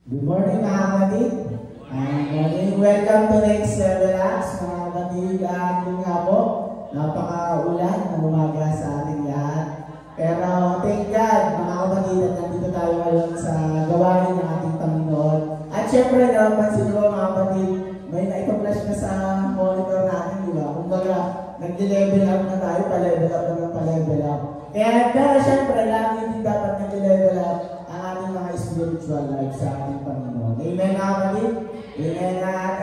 Good morning mga kapatid. Morning. Welcome to Next Level Acts mga kapatid. Kung nga po, napaka-ulan na umaga sa ating lahat. Pero thank God mga kapatid at nandito tayo ngayon sa gawain ng ating Panginoon. At syempre napansin ko mga kapatid, may na-flash na sa monitor natin, di ba? Kumbaga, nag-level up na tayo, pa-level up na pa-level up. Pero syempre, lagi din dapat nag-level up ang ating mga spiritual life sa ating Panginoon. Amen mga kapatid? Amen.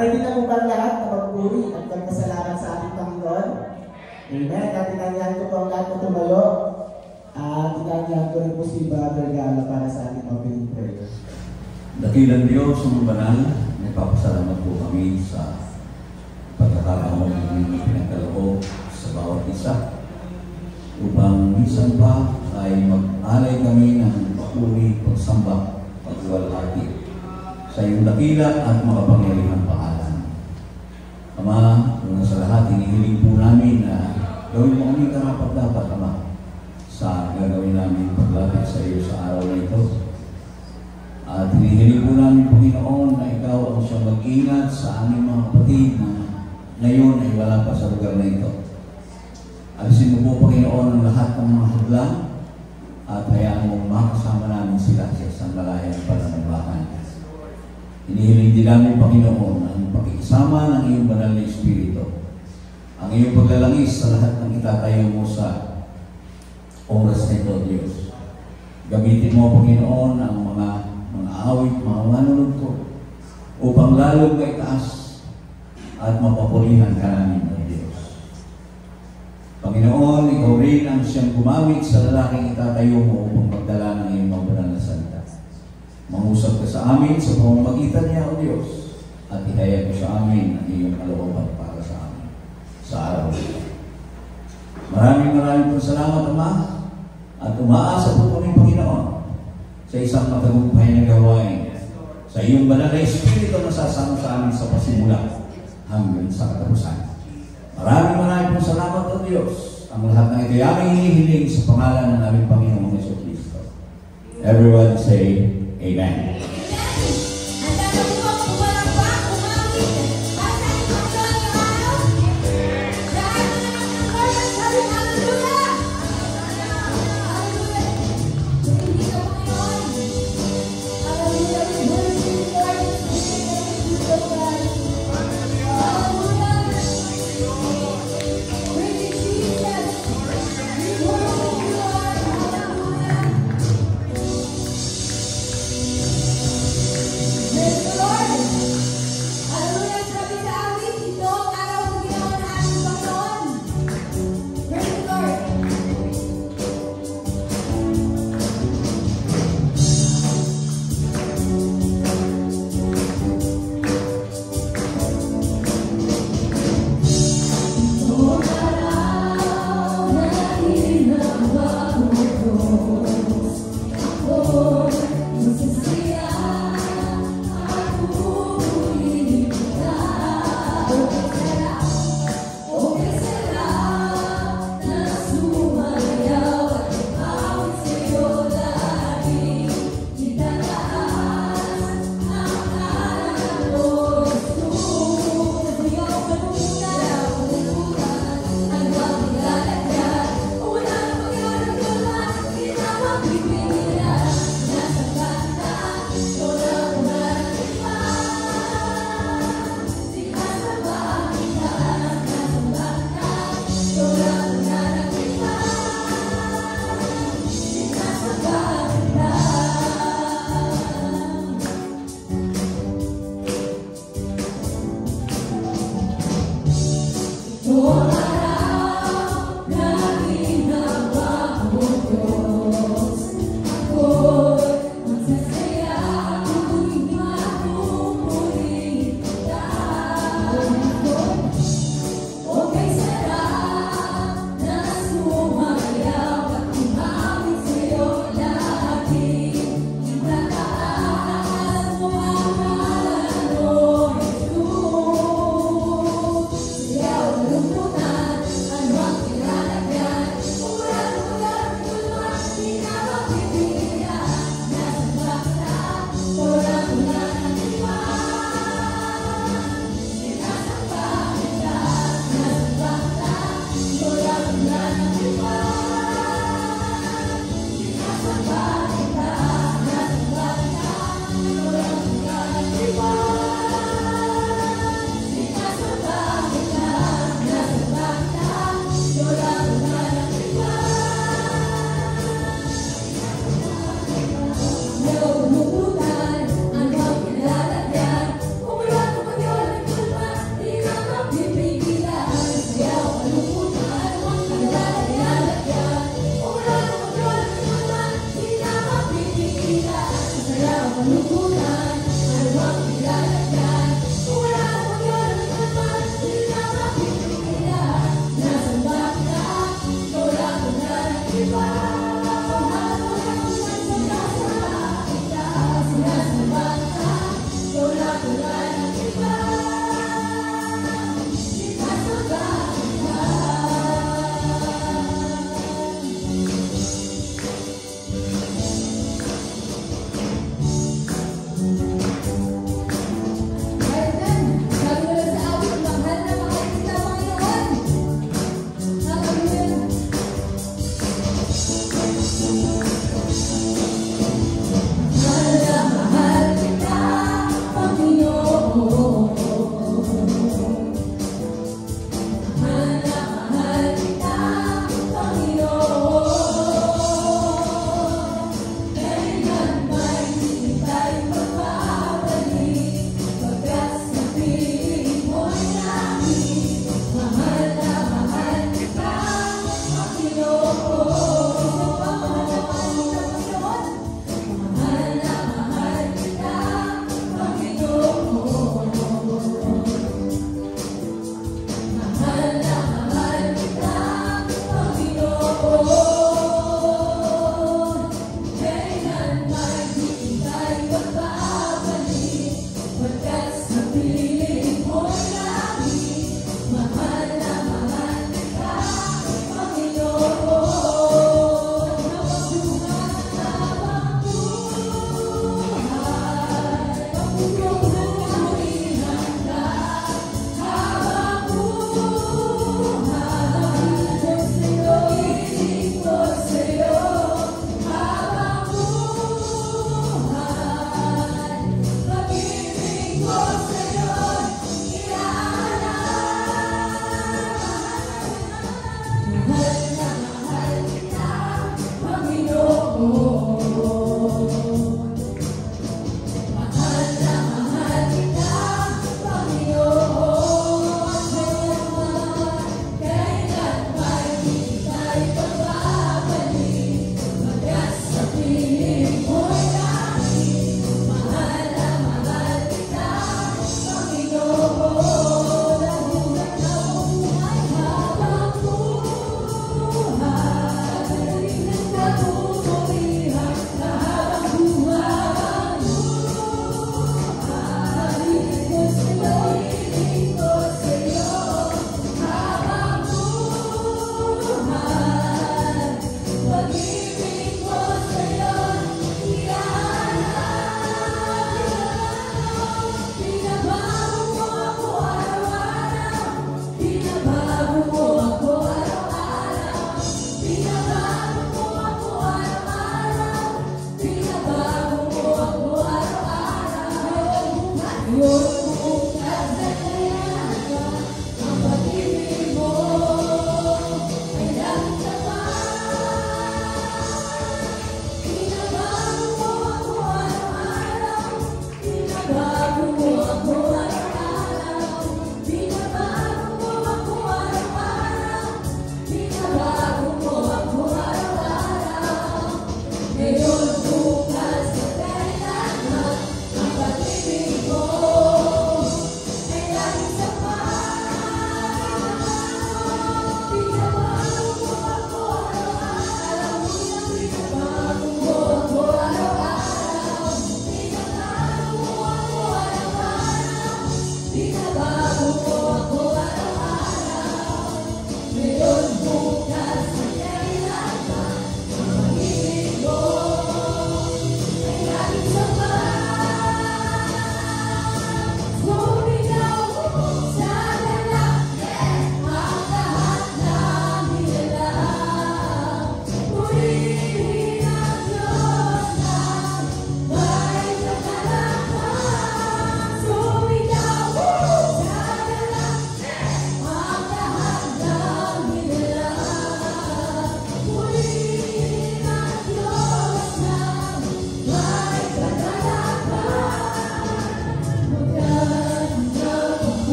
Ready na po ba lahat na magpuri at magpasalamat sa ating Panginoon? Amen. At tinanyahan ko po ang lahat na tumayo. Tinanyahan ko rin po si Brother Gala para sa ating opening prayer. Dakilang Diyos, ang banal, nagpapasalamat po kami sa pagkakataon ng pinagkaloob sa bawat isa upang minsan pa ay mag-alay kami ng papuri, pagsamba, pagwalhati sa iyong dakila at makapangyarihang pangalan. Ama, una sa lahat, hinihiling po namin na gawin mo kami karapat-dapat, Ama, sa gagawin namin paglapit sa iyo sa araw na ito. At hinihiling po namin, Panginoon, na ikaw ang siyang mag-ingat sa aming mga kapatid na ngayon ay wala pa sa lugar na ito. Alisin mo po, Panginoon, ang lahat ng mga hadlang at hayaan mong makasama namin sila sa isang malayang pananambahan. Hinihiling din namin, Panginoon, ang pakikisama ng iyong banal na Espiritu, ang iyong paglalangis sa lahat ng itatayo mo sa oras na ito, Diyos. Gamitin mo, Panginoon, ang mga awit, mga manunod ko, upang lalong maitaas at mapapurihan ka namin, O Diyos. Panginoon, ikaw rin ang siyang gumamit sa lalaking itatayo mo upang magdala ng iyong mga banal na salita. Mangusap ka sa amin sa pamamagitan niya, O Diyos, at ihayag mo sa amin ang iyong kalooban para sa amin sa araw ito. Maraming salamat, Ama, at umaasa po kami, Panginoon, sa isang matagumpay na gawain sa iyong banal na Espiritu na sasama sa amin sa pasimula hanggang sa katapusan. Maraming salamat, O Diyos. Ang lahat ng ito ay aming hinihiling sa pangalan ng aming Panginoong Jesucristo. Everyone say, Amen.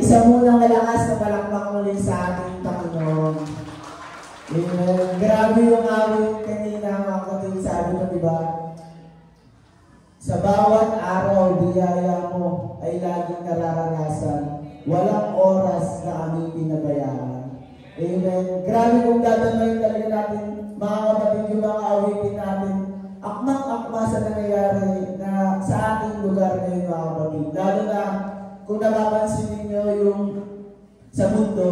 Isa munang malakas na palakpak muli sa ating Panginoon. Grabe yung awit kanina, mga kapatid, sabi mo, diba? Sa bawat araw, biyaya mo ay laging nararanasan. Walang oras na aming pinabayaan. Amen. Grabe kung dadamayin talaga natin, mga kapatid, yung mga awitin natin. Akmang-akma sa nangyayari na sa ating lugar ngayon, mga kapatid. Lalo na kung napapansin ninyo yung sa mundo,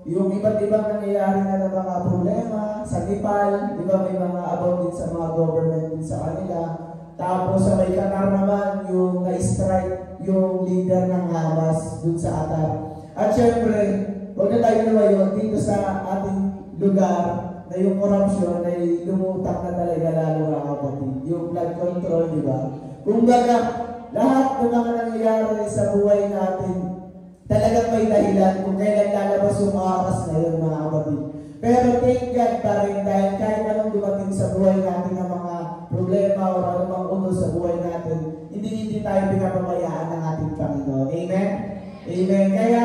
yung iba't ibang nangyayari na ng mga problema, sa Nepal, di ba may mga about din sa mga government din sa kanila. Tapos sa may Qatar naman, yung na-strike yung leader ng Hamas dun sa Qatar. At syempre, huwag na tayo naman yun, dito sa ating lugar, na yung corruption ay lumutak na talaga lalo mga kapatid. Yung blood control, di ba? Kumbaga, lahat ng mga nangyayari sa buhay natin, talagang may dahilan kung kailan lalabas yung oras na yun mga kapatid. Pero thank God pa rin dahil kahit anong dumating sa buhay natin ng mga problema o anumang uno sa buhay natin, hindi tayo pinapabayaan ng ating Panginoon. Amen? Amen. Kaya,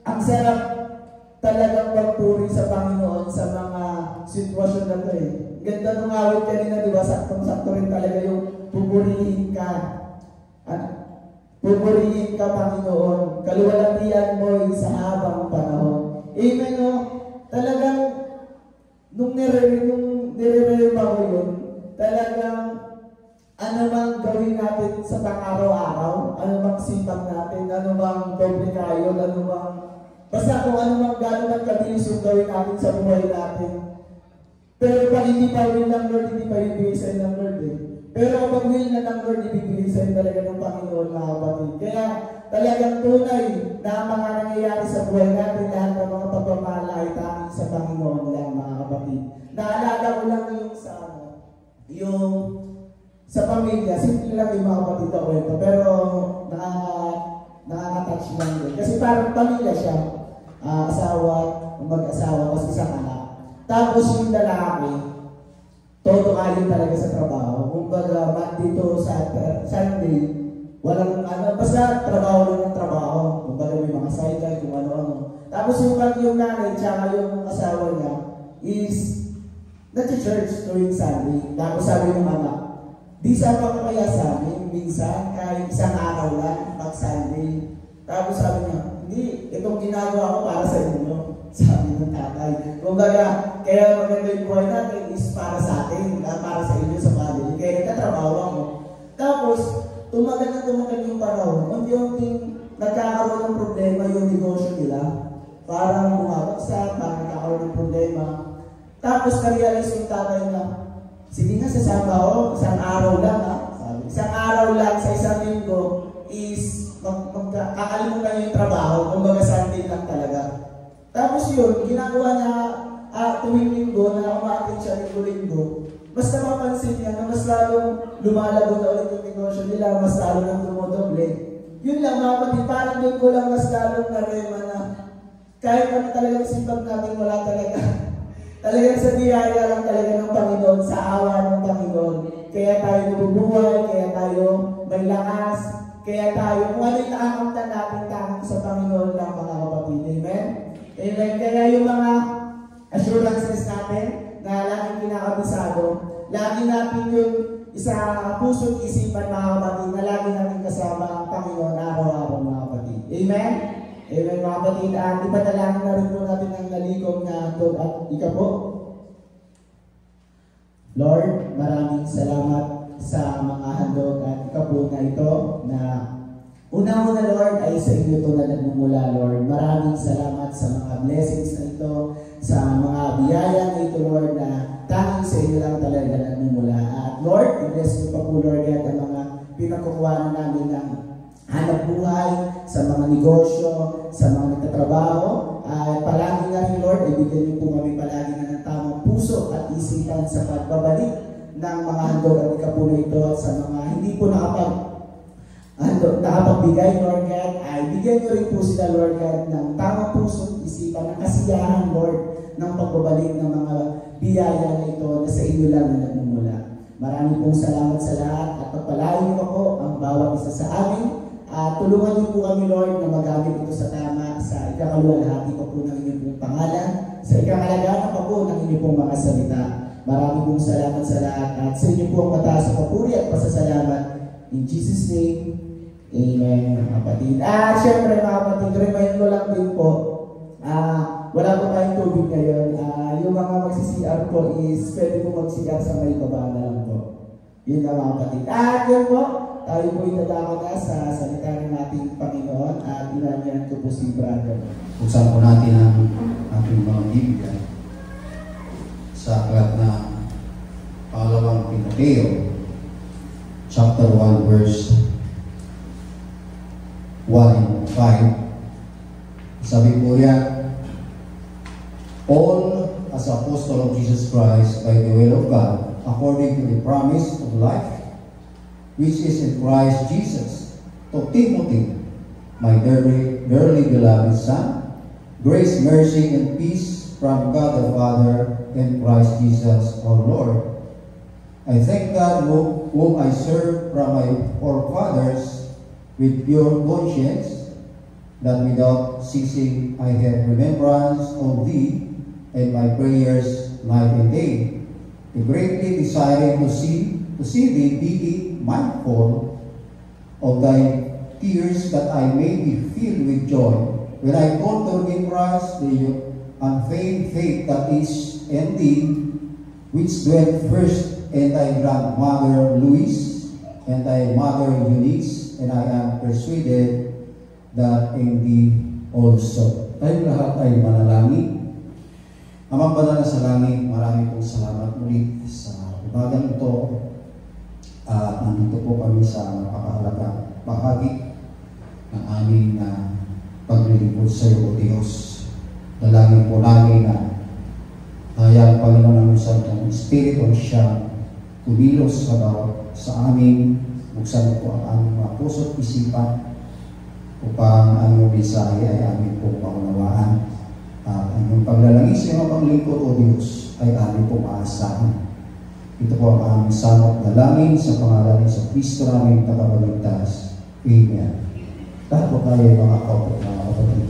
ang sarap talagang magpuri sa Panginoon sa mga sitwasyon na ito eh. Ganda nung awit kanina, di ba? Saktong-sakto rin talaga yung pupurihin ka. Pupurihin ka, Panginoon. Kaluwalhatian mo sa habang panahon. Amen, no? Talagang, nung nire-rem ako yun, talagang, ano bang gawin natin sa pang-araw-araw? Ano bang sipag natin? Ano bang doble kayo? Ano bang basta kung ano mang gano'n ang kabilis yung gawin natin sa buhay natin. Pero pag hindi pa will ng Lord, hindi pa ibigay sa'yo ng Lord eh. Pero kapag will na ng Lord, ibigay sa'yo talaga ng Panginoon mga kapatid. Kaya talagang tunay na ang mga nangyayari sa buhay natin, lahat ng mga pagpapala ay tanging sa Panginoon lang mga kapatid. Naalala ko lang yung sa pamilya, simple lang yung mga kapatid na kwento, pero nakaka-touch lang din. Kasi parang pamilya siya. Asawa, mag-asawa, kasi isang anak. Tapos yung lalaki, todo kayo talaga sa trabaho. Kumbaga, Monday to Sunday, walang basta trabaho lang ng trabaho. Kumbaga may mga sideline, kung ano-ano. Tapos yung nanay, tsaka yung asawa niya, is nag-church tuwing Sunday. Tapos sabi ng anak, di sama ka kaya sa amin, minsan, kahit isang araw lang, pag Sunday. Tapos sabi niya, hindi, itong ginagawa ko para sa inyo, sabi ng tatay. Kumbaga, kaya maganda yung buhay natin is para sa atin, para sa inyo, sa family. Kaya nagtatrabaho ako. Tapos, tumagal yung panahon, unti-unting nagkakaroon ng problema yung negosyo nila. Parang bumabagsak, parang nagkakaroon ng problema. Tapos, na-realize yung tatay na, sige nga, sasama ako, isang araw lang ha. Sabi, isang araw lang sa isang linggo is kakalimutan niya yung trabaho, kumbaga Sunday lang talaga. Tapos yun, ginagawa niya tuwing linggo na umaatin siya linggo-linggo. Mas napapansin niya na mas lalong lumalago na ulit yung negosyo nila, mas lalong nang dumodoble. Yun lang mga kapatid, parang doon ko lang mas lalong narema na kahit ano talagang sipag natin, wala talaga. Talagang sa biyaya lang talaga ng Panginoon, sa awa ng Panginoon. Kaya tayo nabubuhay, kaya tayo may lakas, kaya tayo, kung ano yung nakakamtan natin tanging sa Panginoon lang mga kapatid. Amen? Amen. Kaya yung mga assurances natin na laging kinakabisado, lagi natin yung isa puso't isipan mga kapatid na lagi natin kasama ang Panginoon araw-araw mga kapatid. Amen? Amen mga kapatid. At ipanalangin na rin po natin ang naligong na doon at ika po. Lord, maraming salamat sa mga handog at ikapo na ito na una-una Lord ay sa inyo ito na nagmumula Lord. Maraming salamat sa mga blessings na ito, sa mga biyaya na ito Lord na tanging sa inyo lang talaga nagmumula. At Lord, i-bless niyo pa po Lord at ang mga pinagkukuhanan namin ng hanap buhay, sa mga negosyo, sa mga nagtatrabaho. Palagi na rin Lord, ibigyan niyo po kami palagi na ng tamang puso at isipan sa pagbabalik ng mga handog at ikapuno ito at sa mga hindi po nakapagbigay, Lord God, ay bigyan niyo rin po sila, Lord God, ng tamang puso, isipan, ng kasiyahan, Lord, ng pagbabalik ng mga biyaya na ito na sa inyo lang na nagmumula. Maraming pong salamat sa lahat at pagpalain niyo po ang bawat isa sa amin at tulungan niyo po kami, Lord, na magamit ito sa tama sa ikakaluwalhati pa po ng inyong pong pangalan, sa ikakalagahan pa po ng inyong pong mga salita. Maraming pong salamat sa lahat at sa inyo po ang mataas na papuri at pasasalamat. In Jesus' name, Amen, mga kapatid. Siyempre mga kapatid, remind ko lang din po, wala po tayong tubig ngayon. Yung mga magsi-CR po is pwede po mag-CR sa may baba na lang po. Yun na mga kapatid. Yun po, tayo po itadako na sa salita ng ating Panginoon at inanyan ko po si Brother. Buksan po natin ang ating mga Biblia sa aklat na pangalawang Timoteo, chapter 1, verse 1 and 5. Sabi po yan, all as apostle of Jesus Christ by the will of God, according to the promise of life, which is in Christ Jesus, to Timothy, my dearly beloved son, grace, mercy, and peace from God the Father and Christ Jesus our Lord. I thank God whom I serve from my forefathers with pure conscience, that without ceasing I have remembrance of thee and my prayers night and day, greatly desiring to see thee, being mindful of thy tears, that I may be filled with joy when I contour in Christ the unfeigned faith that is in thee, which dwelt first in thy grandmother Louise and thy mother Eunice, and I am persuaded that in thee also. Tayo lahat ay manalangin. Amang banal na sa langit, marami pong salamat muli sa umagang ito. At nandito po kami sa napakahalagang bahagi ng aming paglilingkod sa iyo, O Diyos. Dalangin po namin na kaya ang Panginoon ng Santong Espiritu siya tumilos sa amin, buksan po ang aming mga puso at isipan upang ang iyong mensahe ay aming pong maunawaan. At ang iyong paglalangis sa iyong paglingkod, O Diyos, ay aming pong aasahan. Ito po ang aming samot dalangin sa pangalan ni sa Kristo namin tagapagligtas. Amen. Lahat po tayo mga kapatid, mga kapatid.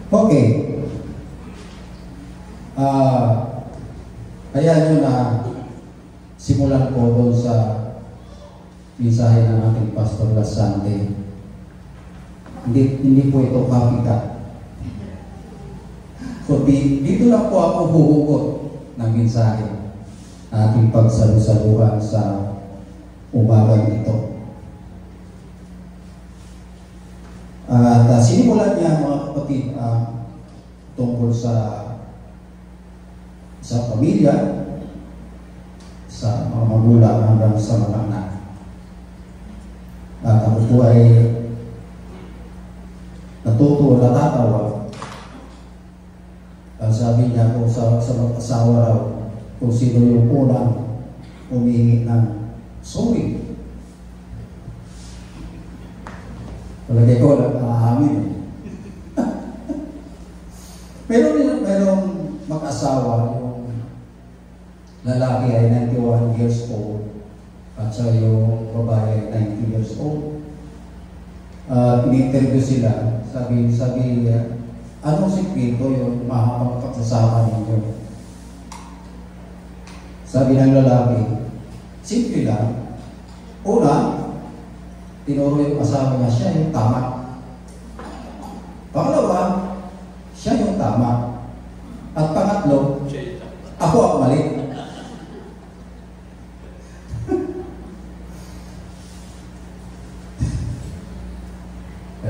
Okay. Kaya nyo na simulan po doon sa mensahe ng ating Pastor last Sunday. Hindi po ito copycat. So dito lang po ako huhugot ng mensahe na ating pagsalusaluhan sa umagang ito. At sinimulan niya mga kapatid tungkol sa pamilya, sa mga magulang hanggang sa mga anak. At ako po ay natutuwa, natatawa. Sabi niya kung sa mag-asawa raw, kung sino yung unang humingi ng sorry. Palagay ko, nag-aamin. Merong mag-asawa, yung lalaki ay 91 years old at sa yung babae ay 90 years old. In-interview sila, sabi anong sikreto yung mahabang pagsasama ninyo? Sabi ng lalaki, simple lang. Una, tinuro yung asawa niya, siya yung tama. Pangalawa, siya yung tama. At pangatlo, ako ang mali.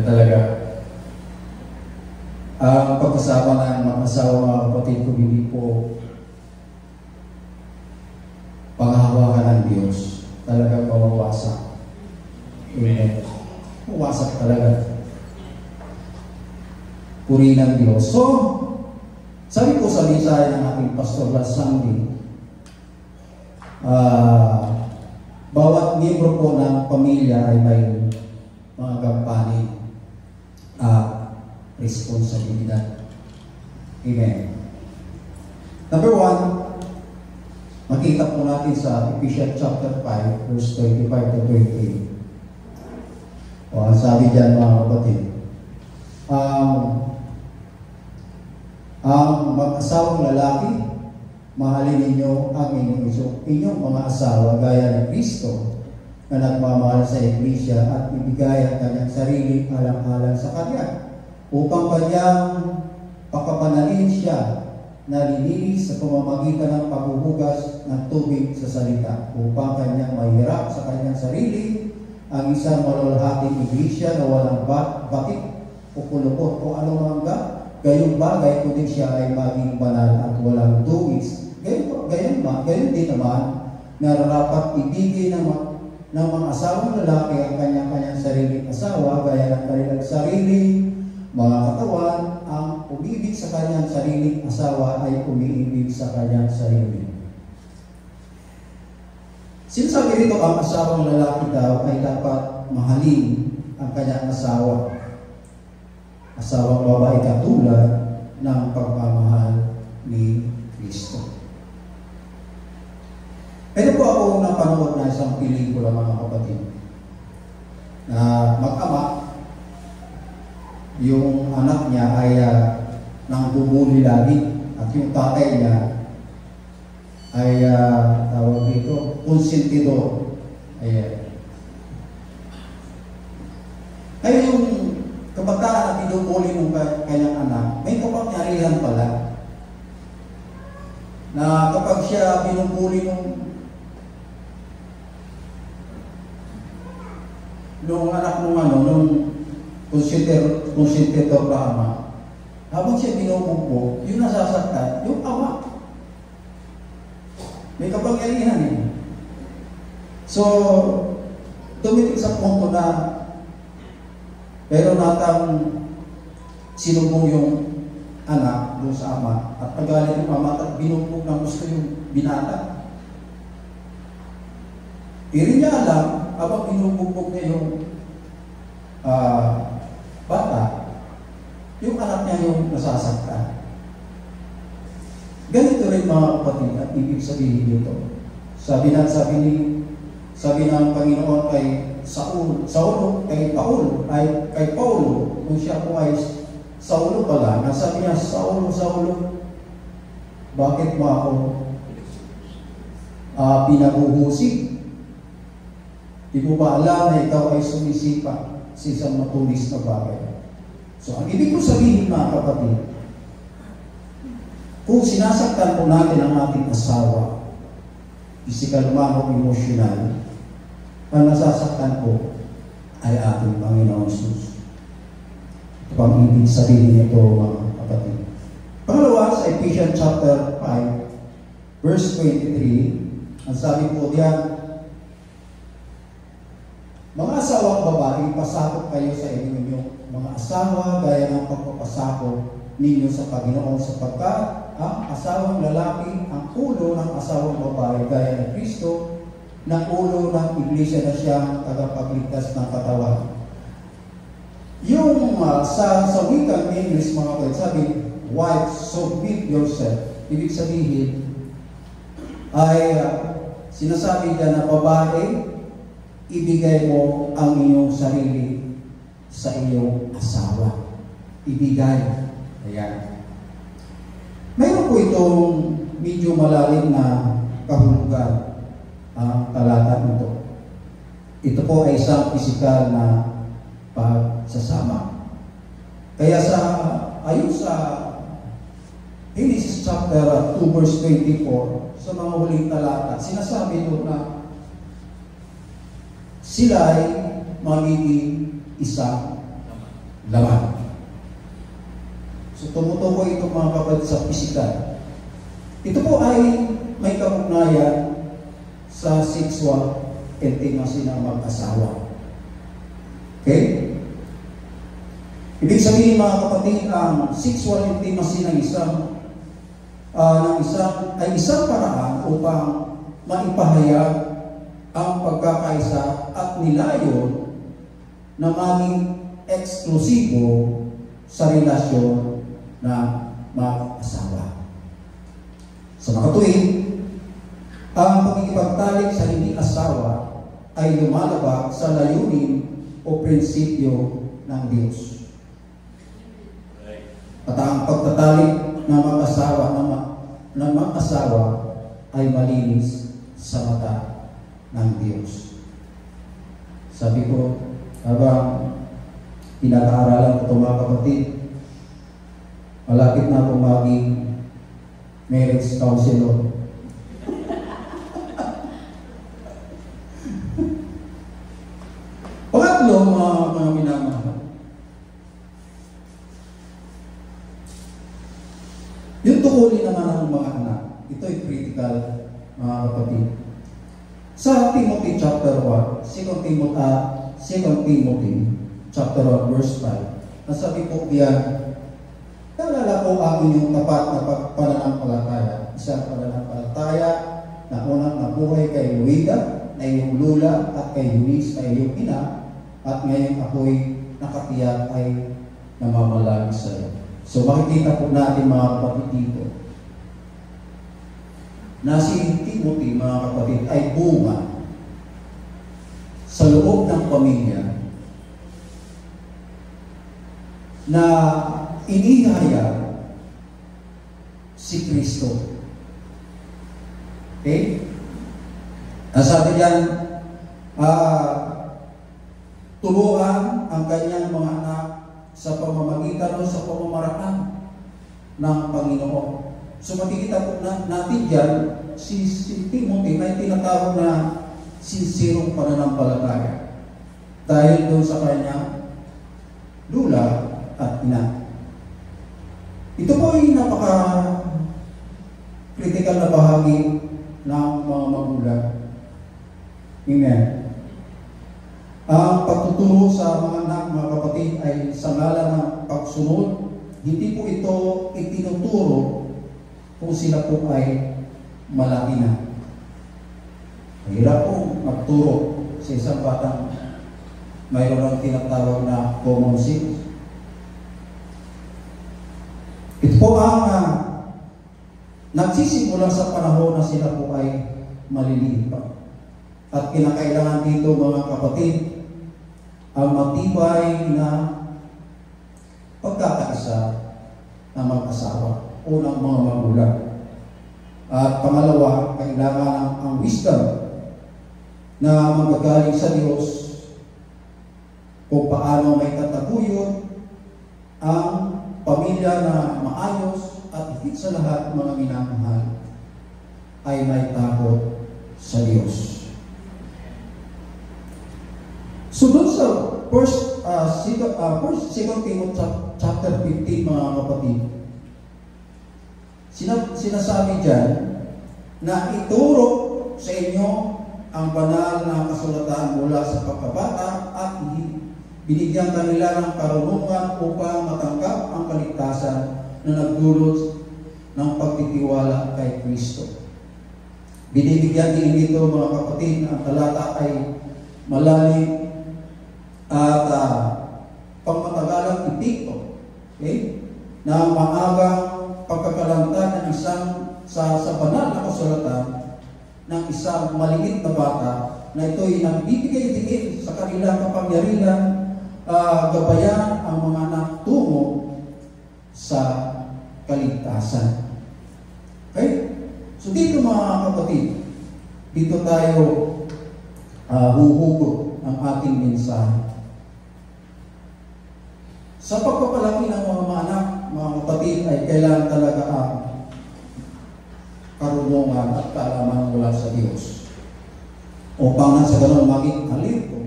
Talaga. Ang pagkasama ng mga asawa, mga kapatid ko, hindi po panghahawakan ng Diyos. Talagang mawawasak. Amen. Mawasak talaga. Puri ng Diyos. So, sabi ko sa mensahe ng ating Pastor last Sunday, bawat miyembro po ng pamilya ay may mga gampanin responsibilidad. Amen. Number 1, makita po natin sa Ephesians chapter 5, verse 25 to 28. O, sabi dyan mga kapatid, ang mag-asawang lalaki, mahalin ninyo ang inyong mga asawa gaya ng Kristo na nagmamahal sa Iglesia at ibigay ang kanyang sarili alang-alang sa Kanya upang Kanyang pakapanalin siya na linilis sa pamamagitan ng paghuhugas ng tubig sa salita upang Kanyang mahirap sa Kanyang sarili ang isang malulhating Iglesia na walang batik o kulupot o anumang gayong bagay kundi siya ay maging banal at walang dungis. Gayon din naman, nararapat ibigay ng mga asawang lalaki ang kanyang sariling asawa, gaya ng kanilang sariling mga katawan. Ang umibig sa kanyang sariling asawa ay umiibig sa kanyang sarili. Sinasabi rito ang asawang lalaki daw ay dapat mahalin ang kanyang asawa. Asawang babae katulad ng pagmamahal ni Kristo. Pero po ako napanood na isang pelikula, mga kapatid, na mag-ama, yung anak niya ay nangbubuli lagi at yung tatay niya ay tawag dito, konsentidor. Ayan. Kaya yung kabataan na pinupuli ng kanyang anak, may kapangyarihan pala na kapag siya pinupuli nung anak nung konsentidor na ama, habang siya pinupupok, yung nasasaktan, yung ama. May kapangyarihan eh. So, dumiting sa punto na pero natang sinubong yung anak doon sa ama at nagalit yung ama at binupok ng gusto yung binata. Hindi niya alam, habang binupok niya yung bata, yung anak niya yung nasasaktan. Ganito rin mga kapatid at ibig sabihin nito. Sabi ng Panginoon kay kay Paulo, nung siya po ay Saulo pala, nasabi niya, Saulo, bakit mo ako pinaguhusig? Di mo ba alam na ikaw ay sumisipa sa isang matulis na bagay? So, ang ibig ko sabihin mga kapatid, kung sinasaktan po natin ang ating asawa, physical man o emotional, ang nasasaktan po ay ating Panginoon Jesus. Ito pang ibig sabihin nito mga kapatid. Pangalawa, sa Ephesians chapter 5, verse 23, ang sabi po diyan, mga asawang babae, pasakop kayo sa inyong mga asawa gaya ng pagpapasakop ninyo sa Panginoon, sapagkat ang asawang lalaki ang ulo ng asawang babae gaya ng Kristo ng ulo ng iglesia na siyang tagapagligtas ng katawan. Yung sa wikang English mga kapatid, sabi, wives, submit yourself. Ibig sabihin ay sinasabi dyan na babae, ibigay mo ang iyong sarili sa iyong asawa. Ibigay. Ayan. Mayroon po itong medyo malalim na kahulugan ang talata nito. Ito po ay isang pisikal na pagsasama. Kaya ayon sa Genesis chapter 2 verse 24, sa mga huling talata, sinasabi doon na sila ay magiging isang laman. So tumutukoy ito mga kapatid sa pisikal. Ito po ay may kamugnayan sa sexual intimacy ng mag-asawa. Okay? Ibig sabihin mga kapatid, ang sexual intimacy ng isang paraan upang maipahayag ang pagkakaisa at nilayo na maging eksklusibo sa relasyon ng mag-asawa. Sa makatuwid, ang pagkikipagtalik sa hindi asawa ay lumalabag sa layunin o prinsipyo ng Diyos. At ang pagtatalik ng mag-asawa ay malinis sa mata ng Diyos. Sabi ko, habang pinag-aaralan ko mga kapatid, malapit na akong maging marriage counselor. Pangatlo, mga minamahal, 2 Timothy chapter 1 verse 5. Nasabi po diyan, naalala ko ang inyong tapat na pananampalataya. Isang pananampalataya na unang nabuhay kay Luida, na iyong lula, at kay Eunice, na iyong ina, at ngayon ako'y nakatiyak ay namamalagi sa iyo. So makikita po natin mga kapatid dito na si Timothy, mga kapatid, ay bunga sa loob ng pamilya na inihayag si Kristo. Okay? Sabi diyan, tulungan ang kanyang mga anak sa pamamagitan o sa pamamaraan ng Panginoon. So makikita po natin diyan, si Timothy may tinatawag na sincere pananampalataya dahil doon sa kanyang lula at ina. Ito po ay napaka-critical na bahagi ng mga magulang. Amen. Ang pagtuturo sa mga anak, mga kapatid, ay sa ngalan ng pagsunod. Hindi po ito itinuturo kung sila po ay malaki na. Mahirap po magturo sa isang batang mayroon ang tinatawag na common sense. Ito po ang nagsisimula sa panahon na sila po ay maliliit pa. At kinakailangan dito, mga kapatid, ang matibay na pagkakaisa ng mag-asawa o ng mga magulang. At pangalawa, kailangan ang wisdom na magagaling sa Diyos kung paano may tataguyod ang pamilya na maayos at higit sa lahat, mga minamahal, ay may takot sa Diyos. So doon sa 2 Timothy chapter 15, mga kapatid, sinasabi dyan na ituro sa inyo ang banal na kasulatan mula sa pagkabata at binigyan kanila ng karunungan upang matanggap ang kaligtasan na nagdulot ng pagtitiwala kay Kristo. Binibigyan din dito, mga kapatid, na ang talata ay malalim at pangmatagalang epikto, okay? Na maagang pagkakalantad ng isang sa banal na kasulatan ng isang maliit na bata na ito'y nagbibigay-bigay sa kanilang kapangyarihan, gabayan ang mga anak tungo sa kaligtasan. Okay? So dito, mga kapatid, dito tayo huhugot ang ating mensahe. Sa pagpapalaki ng mga anak, mga kapatid, ay kailangan talaga ang karunungan at kaalaman mula sa Diyos. Upang nang sa ganon maging alito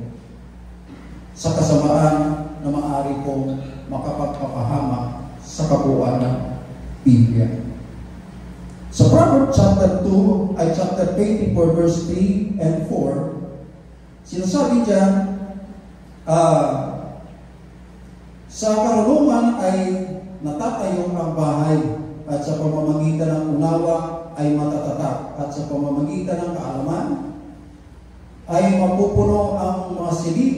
sa kasamaan na maaari pong makapagpapahama sa kabuuan ng Biblia. Sa Proverbs chapter 2 ay chapter 24 verse 3 and 4, sinasabi dyan, sa karunungan ay natatayo ang bahay, at sa pamamagitan ng unawa ay matatatak, at sa pamamagitan ng kaalaman ay mapupuno ang mga silid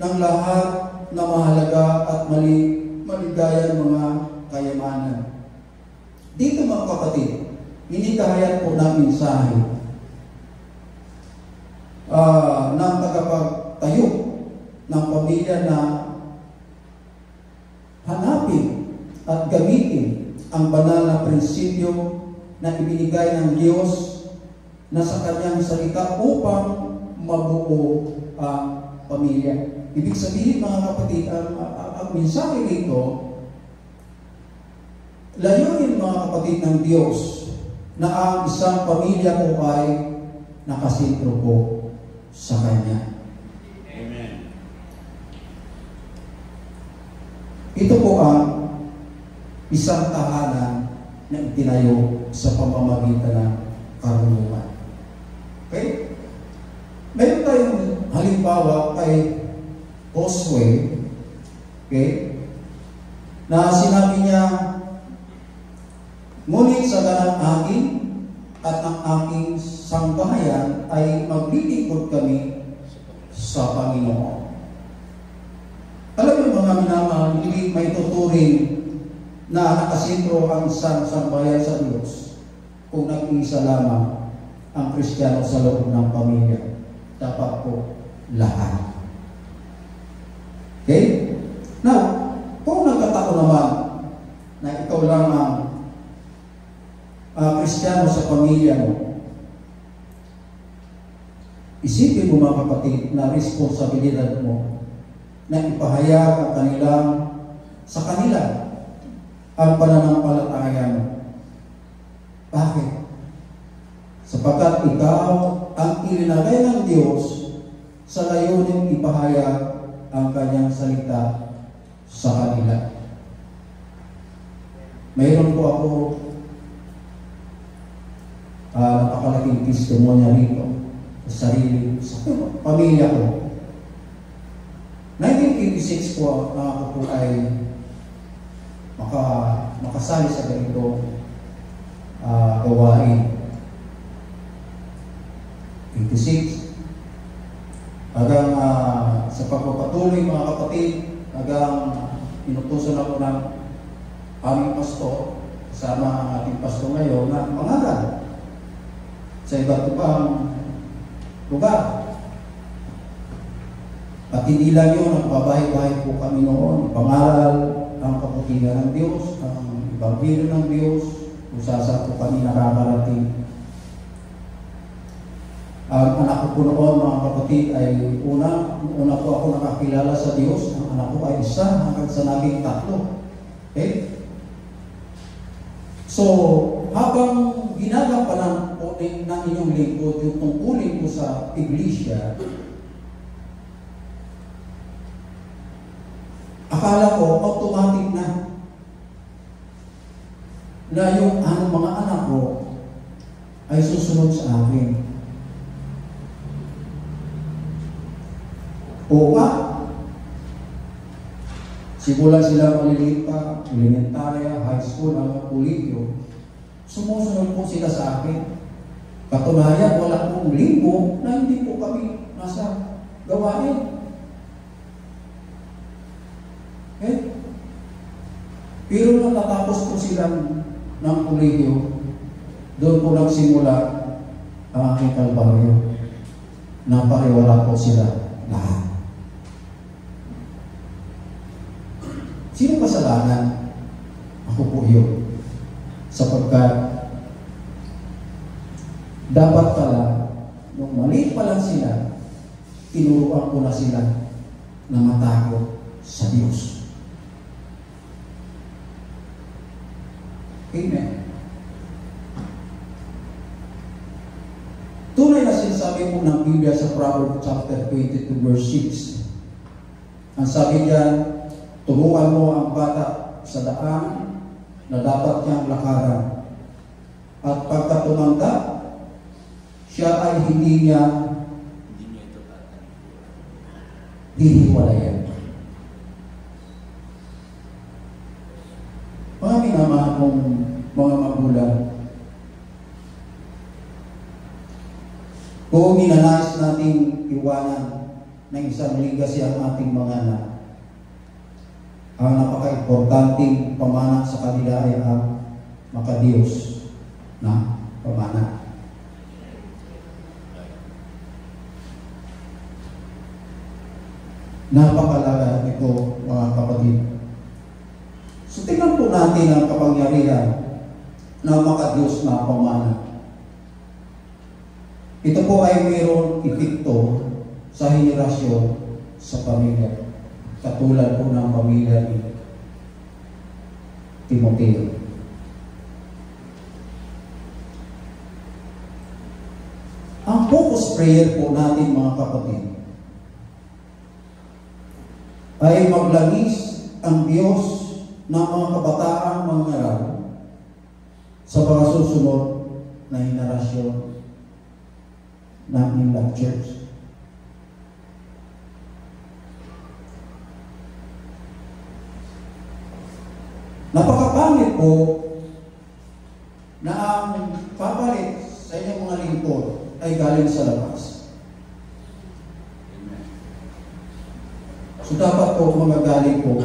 ng lahat na mahalaga at maligayang mga kayamanan. Dito, mga kapatid, inikahayag po ng mensahe ng tagapagtayo ng pamilya na hanapin at gamitin ang banal na prinsipyo na ibinigay ng Diyos na sa kanyang salita upang mabuo ang pamilya. Ibig sabihin, mga kapatid, ang mensahe nito, layunin, mga kapatid, ng Diyos na ang isang pamilya po ay nakasentro po sa Kanya. Amen. Ito po ang isang tahanan na itinayo sa pamamagitan ng karunungan. Okay? Meron tayong halimbawa kay Josue, okay, na sinabi niya, ngunit sa ganang akin at ang aking sangbahayan ay maglilingkod kami sa Panginoon. Alam niyo mga minamahal, hindi may tuturing na nakasentro ang sangbahayan sa Diyos kung nag-iisa lamang ang Kristiyano sa loob ng pamilya. Dapat po lahat. Okay? Now, kung nagkataon naman na ikaw lang ang Kristiyano sa pamilya mo, isipin mo mga kapatid na responsibilidad mo na ipahayag ang sa kanila ang pananampalataya mo. Bakit? Sapagkat ikaw ang ilinagay ng Diyos sa layuning ipahayag ang kanyang salita sa kanila. Mayroon po ako napakalaking testimonya rito sa sarili, sa pamilya ko. 1986 po ako po ay makasali sa ganito gawain. 86. Hanggang sa pagpapatuloy mga kapatid, hanggang inutusan ako ng aming pastor, kasama ang ating pastor ngayon, na mangaral sa iba't ibang lugar. At hindi lang yun, nagbabahay-bahay po kami noon, pangaral ang kaputihan ng Diyos, ang Ebanghelyo ng Diyos, kung saan po kami nakakarating. Ang anak ko po noon, mga kapatid, ay una po ako nakakilala sa Diyos. Ang anak ko ay isa, hanggang sa naging 3. Okay? So, habang ginagampanan po ng inyong lingkod, yung tungkulin ko sa iglesia, akala ko, automatic na yung mga anak ko ay susunod sa akin. Oo nga. Simula sila maliliit pa, elementarya, high school, hanggang kolehiyo, sumusunod po sila sa akin. Katunayan, wala pong linggo na hindi po kami nasa gawain. Pero nung natapos po silang ng kolehiyo, doon po nagsimula ang aking kalbaryo. Napariwala po sila lahat. Sino kasalanan? Ako po yun. Sapagkat dapat pala, nung maliit pa lang sila, tinuruan ko na sila na matakot sa Diyos. Amen. Tunay na sinasabi mo ng Biblia sa Proverbs chapter 22 verse 6. Ang sabi diyan, turuan mo ang bata sa daan na dapat niyang lakaran. At pagka tumanda, siya ay hindi niya hihiwalayan. Mga minamahal mong mga magulang, kung ninanais nating iwanan ng isang legacy ang ating mga anak, ang napaka-importanting pamana sa kanila ay ang makadiyos na pamana. Napakalaga ito, mga kapatid. So tingnan po natin ang kapangyarihan na makadiyos na pamana. Ito po ay mayroong epekto sa henerasyon sa pamilya. Katulad po ng pamilya ni Timoteo. Ang focus prayer po natin, mga kapatid, ay maglangis ang Diyos ng mga kabataang mangaral sa mga susunod na henerasyon ng Inland Church. Napakapangit po na ang papalit sa inyong mga lingkod ay galing sa labas. So dapat po magagaling po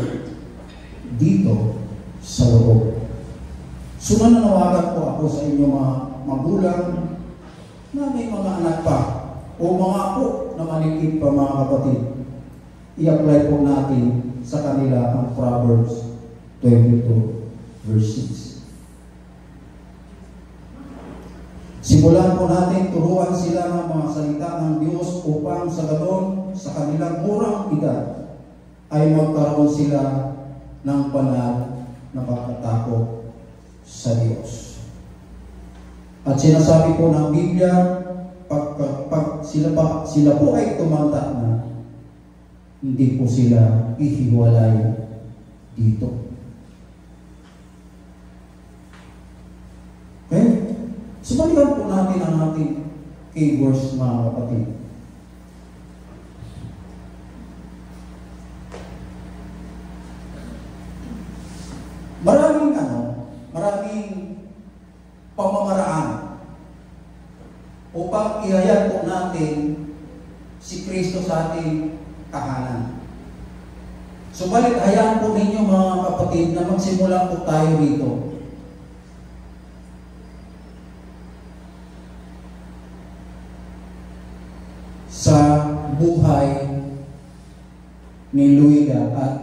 dito sa loob. So nananawagan po ako sa inyong mga magulang na may mga anak pa o mga apo na maliit pa mga kapatid. I-apply po natin sa kanila ang Proverbs 22 verse 6. Simulan po natin turuan sila ng mga salita ng Diyos upang sa ganon sa kanilang murang edad ay magkaroon sila ng banal na pagkatakot sa Diyos. At sinasabi po ng Biblia, pag sila po ay tumanda na, hindi po sila ihiwalay dito. Okay? So, balikan po natin ang ating keywords, mga kapatid. Maraming pamamaraan upang ihayag po natin si Kristo sa ating tahanan. Subalit, hayaan po ninyo mga kapatid na magsimula po tayo rito. Sa buhay ni Luida at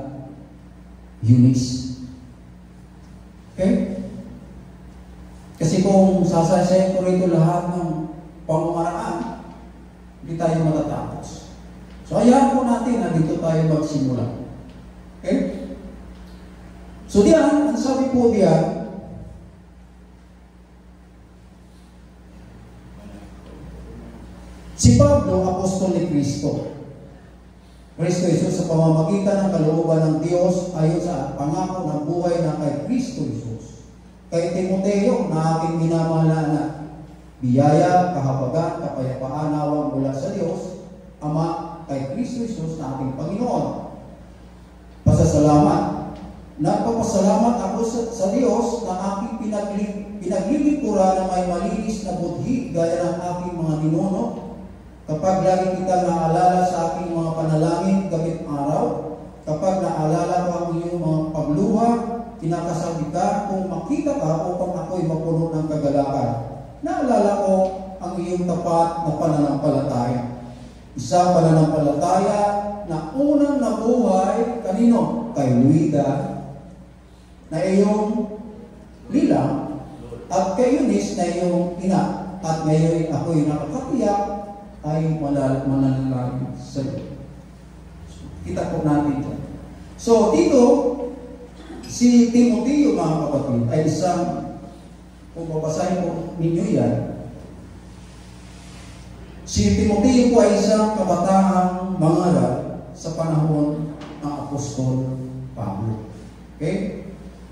Eunice. Okay? Kasi kung sasasayin ko rito lahat ng pamamaraan, hindi tayo matatapos. So, hayaan po natin na dito tayo magsimula. Okay? So, diyan, ang sabi po diyan, si Pablo, apostol ni Kristo. Kristo Jesus sa pamamagitan ng kalooban ng Diyos ayon sa pangako ng buhay na kay Kristo Jesus. Kay Timoteo na aking minamahal, biyaya, kahabagan, kapayapaan, nawang mula sa Diyos, Ama, kay Kristo Jesus na ating Panginoon. Pasasalamat. Nagpapasalamat ako sa Diyos na aking pinaglilingkuran na may malinis na budhi gaya ng aking mga ninuno. Kapag lagi kita naalala sa aking mga panalangin gabit araw, kapag naalala ko ang iyong mga pagluha, kinakasabi ka kung makita ka upang ako'y mapuno ng kagalakan. Naalala ko ang iyong tapat na pananampalataya. Isang pananampalataya na unang nabuhay kanino? Kay Luida, na iyong lilang, at kay Eunice na iyong ina. At ngayon ako'y nakakatiyak ay mananalangin sa iyo. Kita po natin ito. So, dito, si Timoteo, mga kapatid, ay isang, kung babasahin po ninyo yan, si Timoteo po ay isang kabataang mangaral sa panahon ng Apostol Pablo. Okay?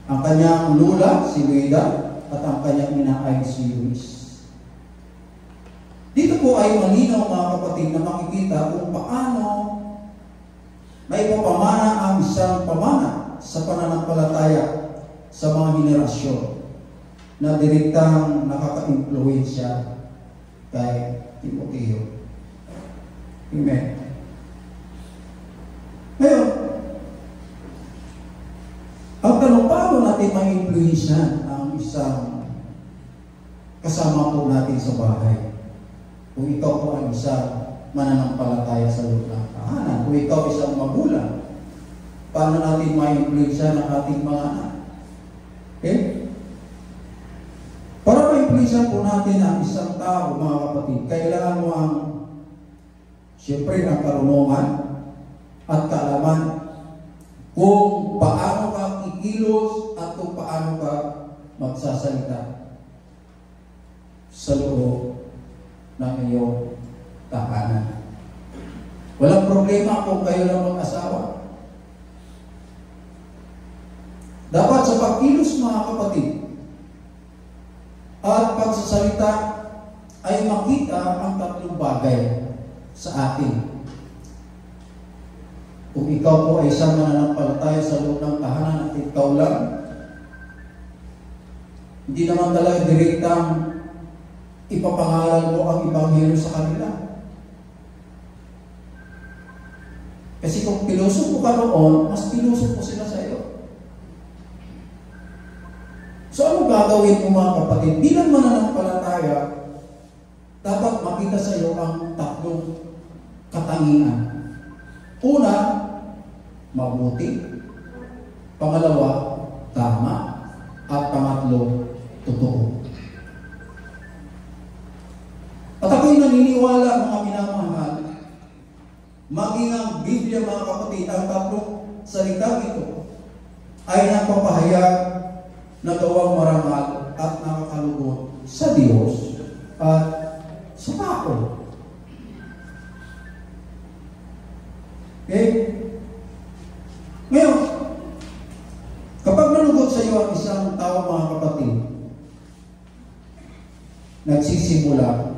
Ang kanyang lula, si Luida, at ang kanyang ina ay si Eunice. Dito po ay malinaw, mga kapatid, na makikita kung paano may pamana ang isang pamana sa pananampalataya sa mga henerasyon na direktang nakaka-impluwensya kay Timoteo. Amen. Ngayon, ang tanong, paano natin ma-influensyan ang isang kasama po natin sa bahay? Kung ikaw po ay isang mananampalataya sa loob ng tahanan, kung ikaw isang magulang, paano natin ma-influensya ng ating mga anak? Okay? Para ma-influensya po natin ang isang tao, mga kapatid, kailangan mo ang, siyempre, ang karunungan at kaalaman kung paano ka kikilos at kung paano ka magsasalita sa loob ng iyong tahanan. Walang problema kung kayo lang mag-asawa. Dapat sa pagkilos, mga kapatid, at pagsasalita ay makita ang tatlong bagay sa atin. Kung ikaw po ay isang mananampalataya sa loob ng tahanan at ikaw lang Hindi naman talaga direktang ipapangaral mo ang Ebanghelyo sa kanila. Kasi kung pilusok mo ka noon, mas pilusok mo sila sa iyo. So ano gagawin mo mga kapatid? Bilang mananampalataya, dapat makita sa iyo ang tatlong katangian. Una, mabuti. Pangalawa, tama. At pangatlo, totoo. At ako'y naniniwala, mga minamahal, maging ang Biblia, mga kapatid, ang tatlong salita ito ay nagpapahayag na gawang marangal at nakakalugod sa Diyos at sa tao. Okay? Ngayon, kapag nalugod sa iyo ang isang tao, mga kapatid, nagsisimula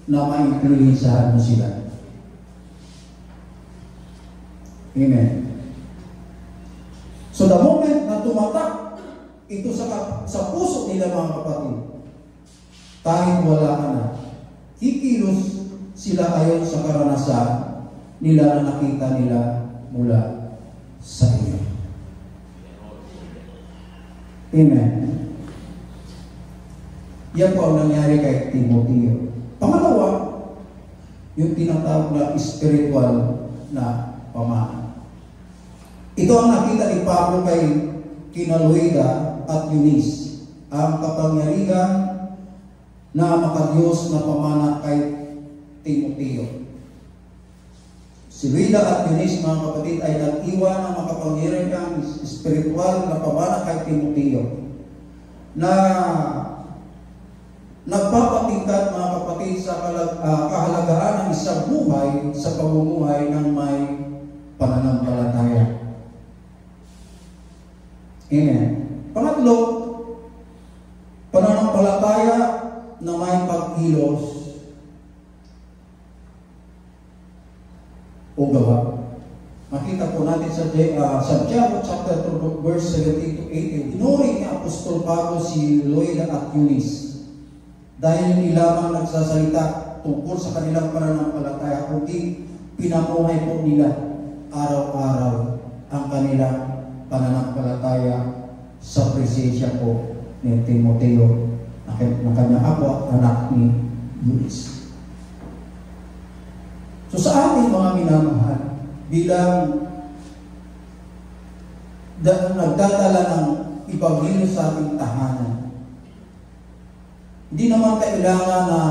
na ma-influensyahan mo sila. Amen. So the moment na tumatak ito sa puso nila, mga kapatid, kahit wala ka na, kikilos sila ayon sa karanasan nila na nakita nila mula sa iyo. Amen. Yan po ang nangyari kay Timoteo. Pangalawa, yung tinatawag na spiritual na pamana. Ito ang nakita ni Pablo kay kina Loida at Eunice, ang kapangyarihan na makadiyos na pamana kay Timoteo. Si Loida at Eunice, mga kapatid, ay nag-iwan ng makapangyarihang spiritual na pamana kay Timoteo na nagpapatingkad, mga kapatid, sa kahalagahan ng isang buhay sa pamumuhay ng may pananampalataya. Amen. Pangatlo, pananampalataya na may pagkilos o gawa. Makita po natin sa Santiago chapter 2 verse 17 to 18. Inuri ni Apostol Pablo si Loida at Eunice dahil hindi lamang nagsasalita tungkol sa kanilang pananampalataya, kundi pinamuhay po nila araw-araw ang kanilang pananampalataya sa presensya po ni Timoteo na kanyang apo at anak ni Eunice. So sa ating mga minamahal, bilang nagdadala ng Ebanghelyo sa ating tahanan, hindi naman kailangan na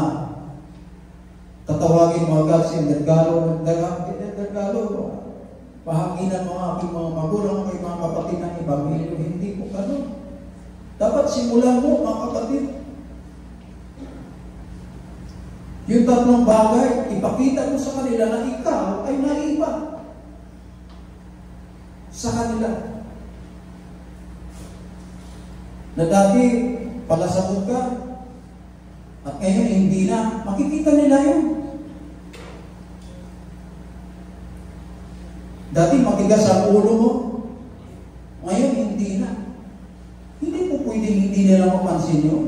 tatawagin mo agad si Endergalo, pahanginan mo aking mga magulang, kay mga kapatid ng Ebanghelyo. Hindi po ganun. Dapat simulan mo, mga kapatid. Yung tatlong bagay, ipakita mo sa kanila na ikaw ay naiba sa kanila. Na dati, palasagot ka, at ngayon hindi na, makikita nila yun. Dati matigas ang ulo mo, ngayon hindi na. Hindi po pwedeng hindi nila mapansin yun.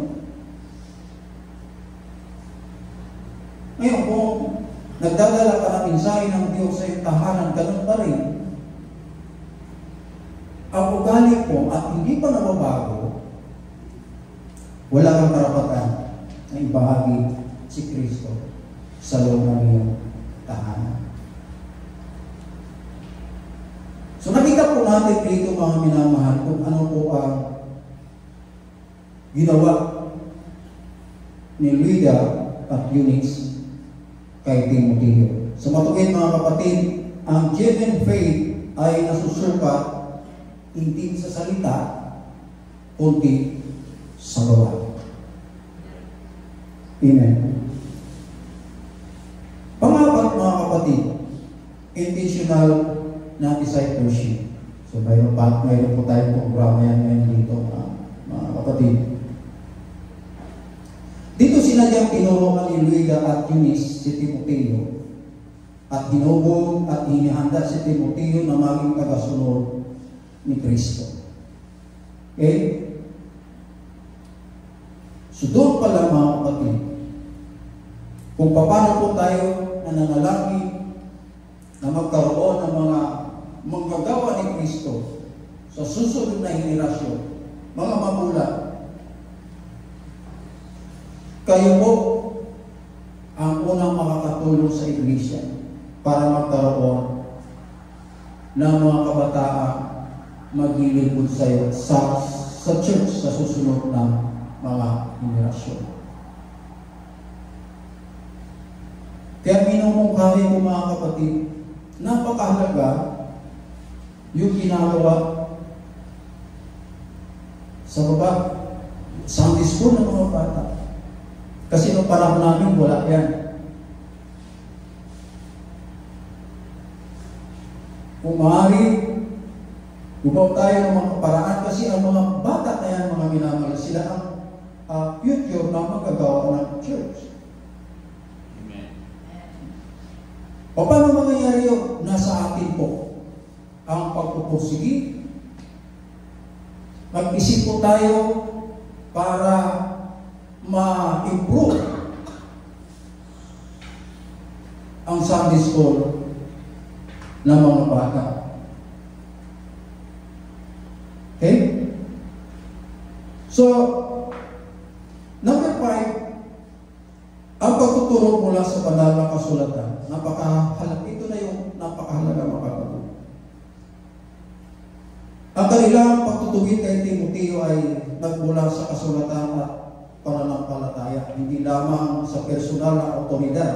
Ngayon, kung nagdadala ka ng mensahe ng Diyos sa iyong tahanan, ganun pa rin. Ang ugali po at hindi pa nababago, wala kang karapatan na ibahagi si Kristo sa loob ng iyong tahanan. So nakita po natin dito, mga minamahal, kung ano po ang ginawa ni Loida at Eunice kay Timoteo. So matukin, mga kapatid, ang genuine faith ay nasusukat hindi sa salita, kundi sa gawa. Amen. Pangapat, mga kapatid, intentional na discipleship. So mayroon po tayong programa yan ngayon dito, mga kapatid. Dito sinadyang tinuruan ni Loida at Eunice si Timoteo at hinubog at hinihanda si Timoteo na maging tagasunod ni Kristo. Okay? So doon pala mga kapatid, kung paano po tayo nananalangin na magkaroon ng mga manggagawa ni Kristo sa susunod na henerasyon, mga magulang, kayo po ang unang makakatulong sa iglesia para magkaroon ng mga kabataan maglilingkod sa church sa susunod na mga henerasyon. Kaya minumungkahi ko mga kapatid, napakahalaga yung ginagawa sa baba, Sunday school ng mga bata. Kasi nung panahon namin, wala yan. Kung maaari, gumawa tayo ng mga paraan kasi ang mga bata na yan, mga minamahal, sila ang future na magagawa ng church. Amen. O paano mangyayari yun? Nasa atin po ang pagpupursigi. Mag-isip po tayo para ma-improve ang Sunday school ng mga bata. Okay? So, number 5, ang pagtuturo mula sa banal na kasulatan. Napakahalaga. Ito na yung napakahalaga mga kapatid. Ang kanilang pagtutugid kay Timoteo ay nagmula sa kasulatan at pananampalataya, hindi lamang sa personal na otoridad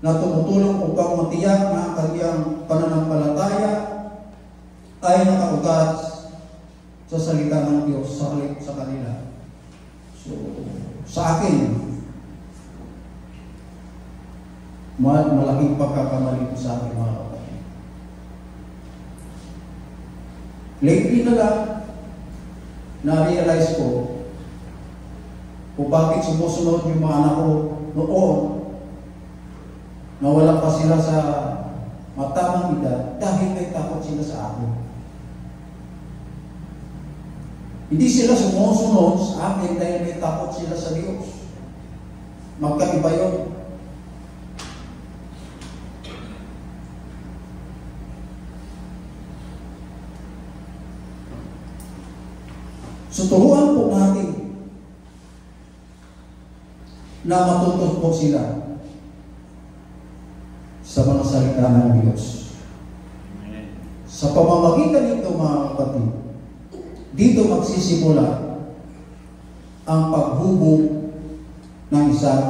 na tumutulong upang matiyak na ang kanyang pananampalataya ay nakaugat sa salita ng Diyos sa kanila. So, sa akin, malaking pagkakamali ko sa akin mga kapatid. Lately na lang, na-realize ko kung bakit sumusunod yung mga anak ko noon na wala pa sila sa matamang edad dahil may takot sila sa akin. Hindi sila sumusunod sa akin dahil may takot sila sa Diyos. Magkaiba yun. So turuan po natin na matuto po sila sa mga salita ng Diyos. Sa pamamagitan nito mga kapatid, dito magsisimula ang paghubog ng isang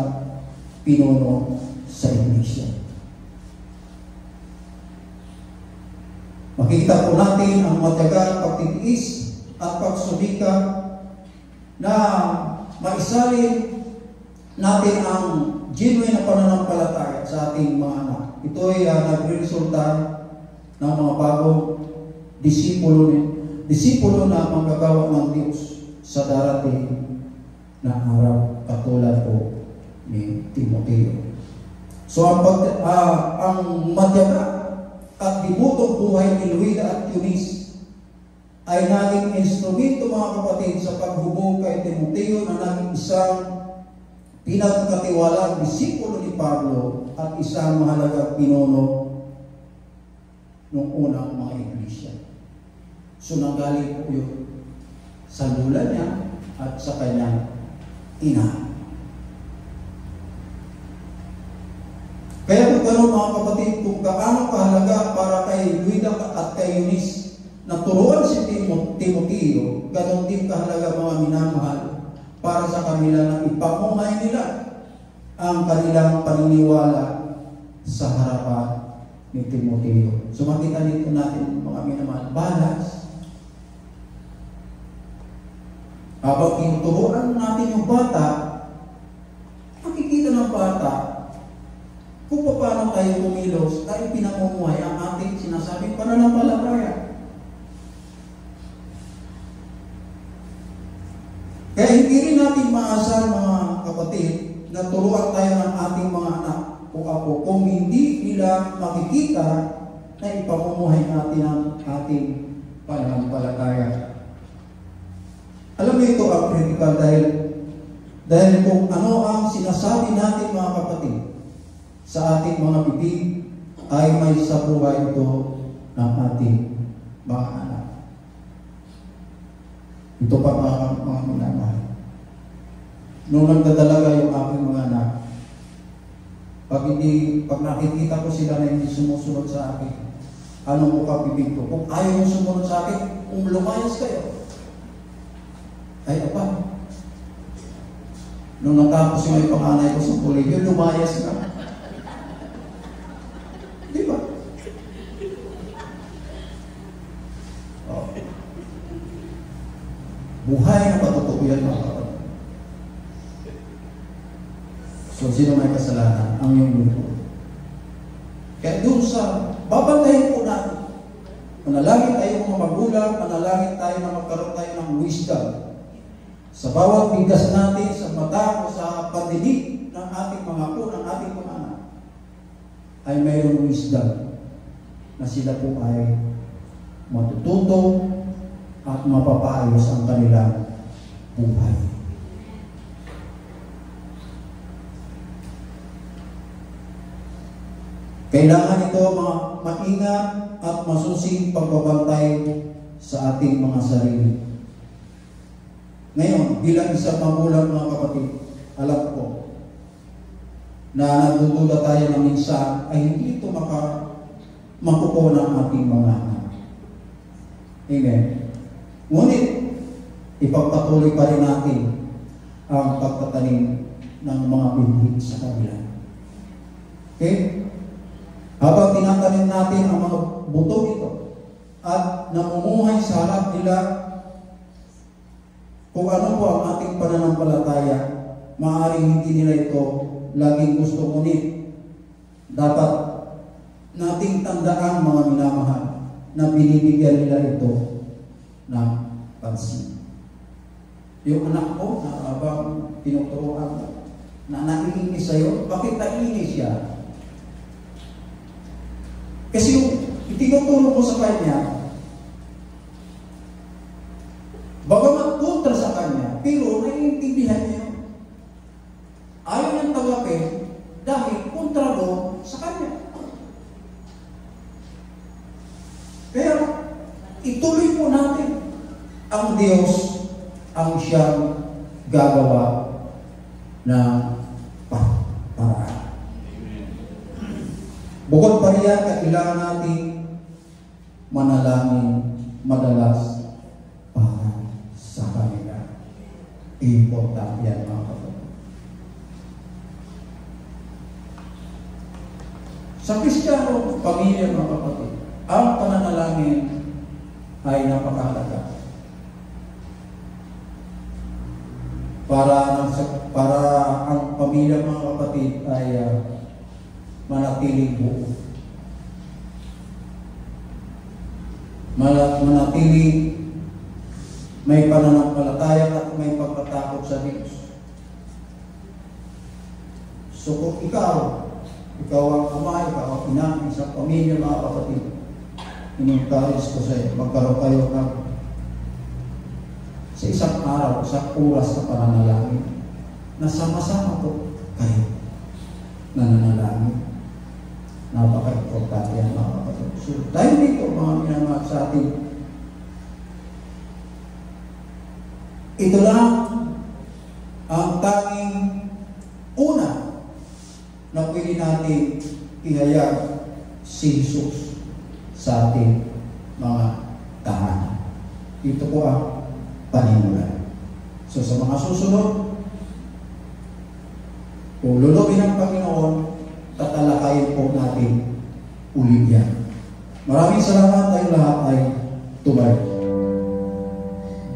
pinuno sa iglesia. Makikita po natin ang matagal pagtitiis at pagsubika na maisalin natin ang genuine na pananampalataya sa ating mga anak. Ito ay nagre-resulta ng mga bagong disipulo na manggagawa ng Diyos sa darating na araw, katulad po ni Timoteo. So ang madyaga at dibutong buhay ni Luida at Eunice ay naging instrumento mga kapatid sa paghubog kay Timoteo na naging isang pinagkatiwalang disipulo ni Pablo at isang mahalagang pinuno noong unang mga iglesia. So nanggaling po yun sa lula niya at sa kanyang ina. Kaya kung gano'n mga kapatid, kung gaano kahalaga para kay Luida at kay Eunice na turuan si Timoteo, gano'n din kahalaga mga minamahal para sa kanila na ipamumay nila ang kanilang paniniwala sa harapan ni Timoteo. So makita dito natin mga minamahal, balance. Habang tinuturuan natin yung bata, makikita ng bata kung paano tayo kumilos ay pinamumuhay ang ating sinasabing pananampalataya. Kaya hindi rin natin maasal mga kapatid na turuan tayo ng ating mga anak o apo kung hindi nila makikita na ipamumuhay natin ang ating pananampalataya. Alam mo ito ang critical dahil kung ano ang sinasabi natin mga kapatid sa ating mga bibig ay may sa buhay ito ng ating mga anak. Ito pa mga minamahal. Nung nagdadalaga yung aking mga anak, pag nakikita ko sila na hindi sumusunod sa akin, anong mukhang bibig ko? Kung ayaw yung sumunod sa akin, lumayas kayo. Ay, apa? Nung natapos yung panganay ko sa kolegyo, lumayas na. Di ba? Oh. Buhay na patotoo yan, mga kapatid. So, sino may kasalanan? Ang iyong lingkod. Kaya doon sa babantayin po natin, manalangin tayo mga magulang, manalangin tayo na magkaroon tayo ng wisdom. Sa bawat bigas natin, sa mata o sa pandinig ng ating mga apo, ng ating mga anak, ay mayroong wisdom na sila po ay matututo at mapapaayos ang kanilang buhay. Kailangan ito mga maingat at masusing pagbabantay sa ating mga sarili. Ngayon, bilang isang magulang mga kapatid, alam ko na nagdududa tayo na minsan ay hindi ito makukuha ng ating mga anak. Amen. Ngunit, ipagpatuloy pa rin natin ang pagtatanim ng mga binhi sa kanila. Okay? Habang tinatanim natin ang mga buto ito at namumuhay sa harap nila, kung ano po ang ating pananampalataya, maaaring hindi nila ito laging gusto, ngunit dapat nating tandaan mga minamahal na binibigyan nila ito ng pansin. Yung anak ko na habang tinuturuan na naiinis sa'yo, bakit naiinis siya? Kasi yung itinuturo ko sa kanya, bagamat kontra sa kanya, pero naiintindihan niya. Ayaw niyang tanggapin dahil kontra mo sa kanya. Pero ituloy po natin ang Diyos ang siyang gagawa ng paraan. Bukod pa riyan, kailangan natin manalangin madalas para sa kanila. Importante yan mga kapatid. Sa Kristiyano, pamilya mga kapatid, ang pananalangin ay napakahalaga. Para ang pamilya mga kapatid ay manatiling buo. Manatiling may pananampalataya at may pagkatakot sa Diyos. So kung ikaw ang ama, ikaw ang ina, isang pamilya mga kapatid, in-encourage ko sa iyo, magkaroon kayo ng sa isang araw, isang oras na pananalangin na sama-sama po kayo nananalangin. Napaka-importante yan mga kapatid. So, dahil dito mga minamahal sa atin, ito lang ang tanging una na pwede natin ihayag si Jesus sa ating mga tahanan. Ito po ang panimula. So sa mga susunod, kung lulugin ng Panginoon, tatalakayin po natin ulit yan. Maraming salamat, tayong lahat ay tumayo.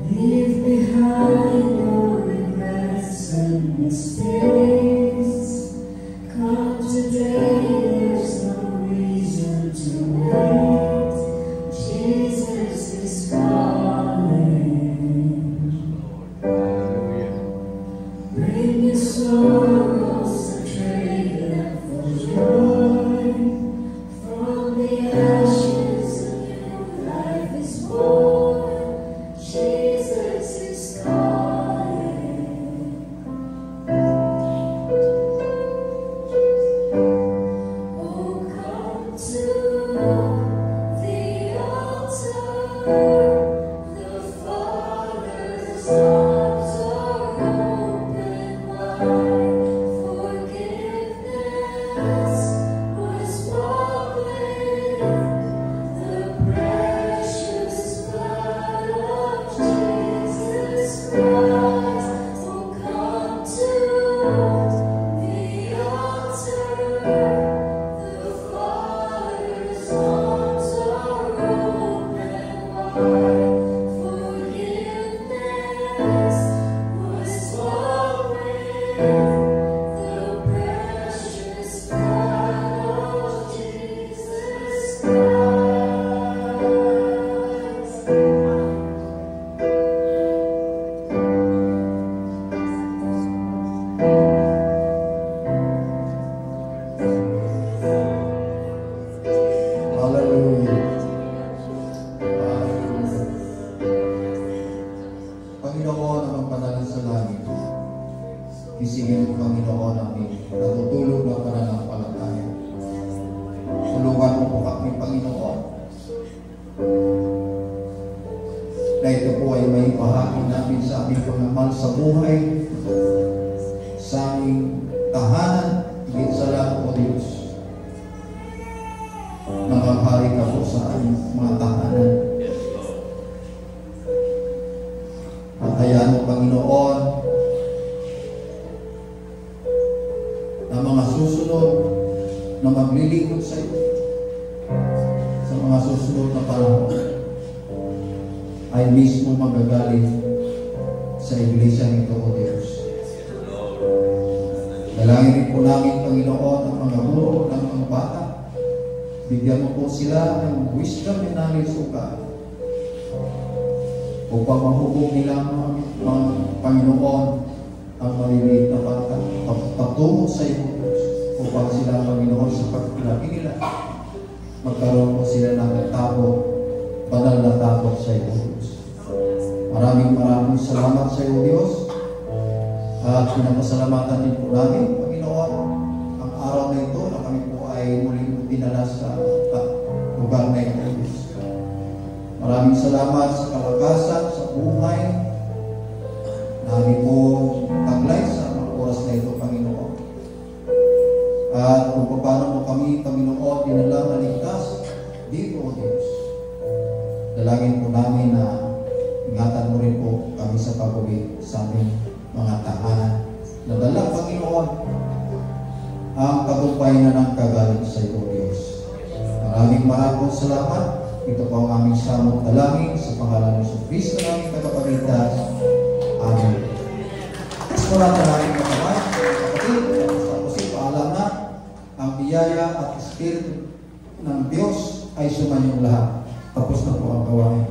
Leave behind your regrets and mistakes. Come today, there's no reason to wait. Jesus is calling. Bring your sorrows and trade them for joy. From the ashes a new life is born. Jesus is calling. Tulungan mo po kami, Panginoon, na ito po ay may bahagi namin sa aming pagmamahal sa buhay, sa aming tahanan, higit sa lahat po, Diyos. Nakaghari ka po sa aming mga tahanan. At hayaan mo, Panginoon, na mga susunod na maglilingkod sa iyo sa mga susunod na panahon ay mismo magagaling sa iglesia nito, O Diyos. Dalangin rin po namin, Panginoon, ang mga guro ng mga bata. Bigyan mo po sila ng wisdom and knowledge, O God, upang mahubog nila mga Panginoon ang maliliit na bata patungo sa iyo, Diyos, upang sila, Panginoon, sa pagkilaki nila magkaroon po sila ng takot, banal na takot sa iyo, Diyos. Maraming salamat sa iyo, Diyos, at pinapasalamatan din po namin, Panginoon, ang araw na ito na kami po ay muling dinala sa lugar na ito, Diyos. Maraming salamat sa kalakasan, sa buhay namin po taglay sa mga oras na ito, Panginoon. At kung paano mo kami, Panginoon, dinala na ligtas dito, O Diyos. Dalangin po namin na ingatan mo rin po kami sa pag-uwi sa aming mga tahanan. Nadala, Panginoon, ang katumpay na ng kagaling sa iyo, Diyos. Maraming salamat. Ito po ang aming samot dalangin sa pangalan ng Kristo na aming tagapagligtas. Amen. Maraming kapatid. Tapos paalam na ang biyaya at Espiritu ng Diyos ay sumanyong lahat. Tapos na po ang gawain.